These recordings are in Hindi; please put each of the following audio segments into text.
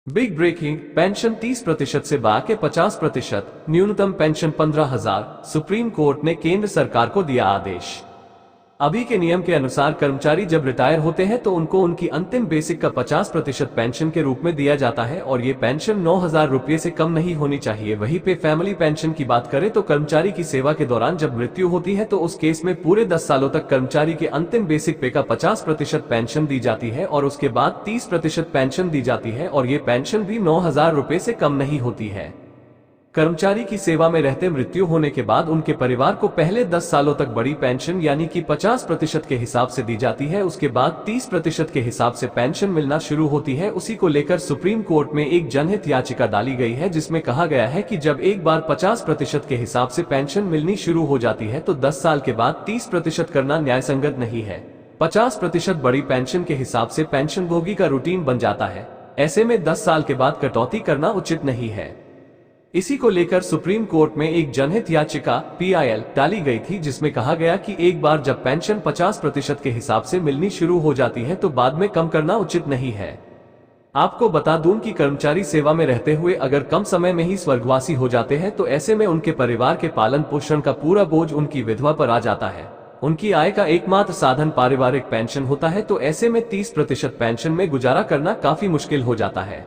बिग ब्रेकिंग, पेंशन 30% से बढ़ाकर 50%, न्यूनतम पेंशन 15,000, सुप्रीम कोर्ट ने केंद्र सरकार को दिया आदेश। अभी के नियम के अनुसार कर्मचारी जब रिटायर होते हैं तो उनको उनकी अंतिम बेसिक का 50% पेंशन के रूप में दिया जाता है और ये पेंशन 9,000 रुपये से कम नहीं होनी चाहिए। वहीं पे फैमिली पेंशन की बात करें तो कर्मचारी की सेवा के दौरान जब मृत्यु होती है तो उस केस में पूरे 10 सालों तक कर्मचारी के अंतिम बेसिक पे का 50% पेंशन दी जाती है और उसके बाद 30% पेंशन दी जाती है और ये पेंशन भी 9,000 रुपये से कम नहीं होती है। कर्मचारी की सेवा में रहते मृत्यु होने के बाद उनके परिवार को पहले 10 सालों तक बड़ी पेंशन यानी कि 50% के हिसाब से दी जाती है, उसके बाद 30% के हिसाब से पेंशन मिलना शुरू होती है। उसी को लेकर सुप्रीम कोर्ट में एक जनहित याचिका डाली गई है जिसमें कहा गया है कि जब एक बार 50% के हिसाब से पेंशन मिलनी शुरू हो जाती है तो 10 साल के बाद 30% करना न्यायसंगत नहीं है। 50% बड़ी पेंशन के हिसाब से पेंशनभोगी का रूटीन बन जाता है, ऐसे में 10 साल के बाद कटौती करना उचित नहीं है। इसी को लेकर सुप्रीम कोर्ट में एक जनहित याचिका PIL डाली गई थी जिसमें कहा गया कि एक बार जब पेंशन 50% के हिसाब से मिलनी शुरू हो जाती है तो बाद में कम करना उचित नहीं है। आपको बता दूं कि कर्मचारी सेवा में रहते हुए अगर कम समय में ही स्वर्गवासी हो जाते हैं तो ऐसे में उनके परिवार के पालन पोषण का पूरा बोझ उनकी विधवा पर आ जाता है। उनकी आय का एकमात्र साधन पारिवारिक पेंशन होता है, तो ऐसे में 30% पेंशन में गुजारा करना काफी मुश्किल हो जाता है।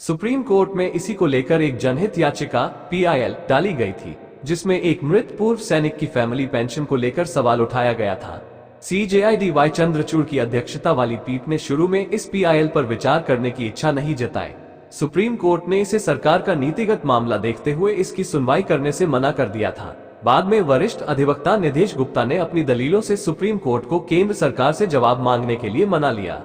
सुप्रीम कोर्ट में इसी को लेकर एक जनहित याचिका PIL डाली गई थी जिसमें एक मृत पूर्व सैनिक की फैमिली पेंशन को लेकर सवाल उठाया गया था। CJI DY चंद्रचूड़ की अध्यक्षता वाली पीठ ने शुरू में इस PIL पर विचार करने की इच्छा नहीं जताई। सुप्रीम कोर्ट ने इसे सरकार का नीतिगत मामला देखते हुए इसकी सुनवाई करने से मना कर दिया था। बाद में वरिष्ठ अधिवक्ता निधेश गुप्ता ने अपनी दलीलों से सुप्रीम कोर्ट को केंद्र सरकार से जवाब मांगने के लिए मना लिया।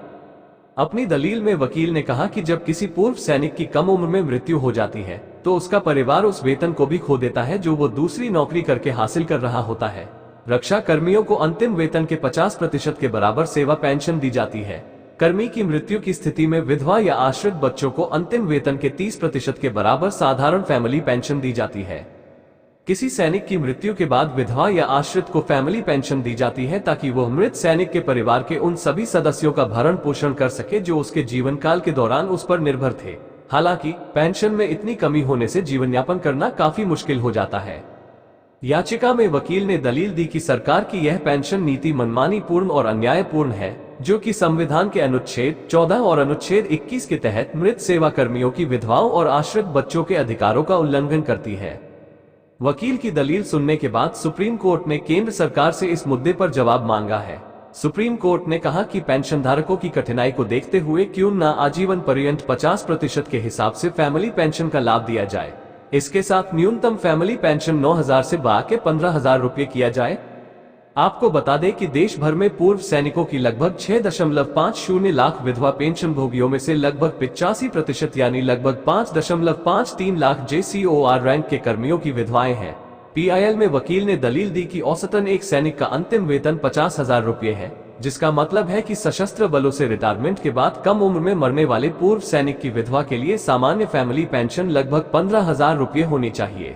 अपनी दलील में वकील ने कहा कि जब किसी पूर्व सैनिक की कम उम्र में मृत्यु हो जाती है तो उसका परिवार उस वेतन को भी खो देता है जो वो दूसरी नौकरी करके हासिल कर रहा होता है। रक्षा कर्मियों को अंतिम वेतन के 50% के बराबर सेवा पेंशन दी जाती है। कर्मी की मृत्यु की स्थिति में विधवा या आश्रित बच्चों को अंतिम वेतन के 30% के बराबर साधारण फैमिली पेंशन दी जाती है। किसी सैनिक की मृत्यु के बाद विधवा या आश्रित को फैमिली पेंशन दी जाती है ताकि वह मृत सैनिक के परिवार के उन सभी सदस्यों का भरण पोषण कर सके जो उसके जीवन काल के दौरान उस पर निर्भर थे। हालांकि पेंशन में इतनी कमी होने से जीवन यापन करना काफी मुश्किल हो जाता है। याचिका में वकील ने दलील दी कि सरकार की यह पेंशन नीति मनमानी पूर्ण और अन्यायपूर्ण है जो कि संविधान के अनुच्छेद 14 और अनुच्छेद 21 के तहत मृत सेवा कर्मियों की विधवाओं और आश्रित बच्चों के अधिकारों का उल्लंघन करती है। वकील की दलील सुनने के बाद सुप्रीम कोर्ट ने केंद्र सरकार से इस मुद्दे पर जवाब मांगा है। सुप्रीम कोर्ट ने कहा कि पेंशनधारकों की कठिनाई को देखते हुए क्यों न आजीवन पर्यंत 50% के हिसाब से फैमिली पेंशन का लाभ दिया जाए। इसके साथ न्यूनतम फैमिली पेंशन 9,000 से बढ़ाकर 15,000 रुपये किया जाए। आपको बता दें कि देश भर में पूर्व सैनिकों की लगभग 6.50 लाख विधवा पेंशन भोगियों में से लगभग 85% यानी लगभग 5.53 लाख JCOR रैंक के कर्मियों की विधवाएं हैं। PIL में वकील ने दलील दी कि औसतन एक सैनिक का अंतिम वेतन 50,000 रुपये है, जिसका मतलब है कि सशस्त्र बलों से रिटायरमेंट के बाद कम उम्र में मरने वाले पूर्व सैनिक की विधवा के लिए सामान्य फैमिली पेंशन लगभग 15,000 रुपये होनी चाहिए।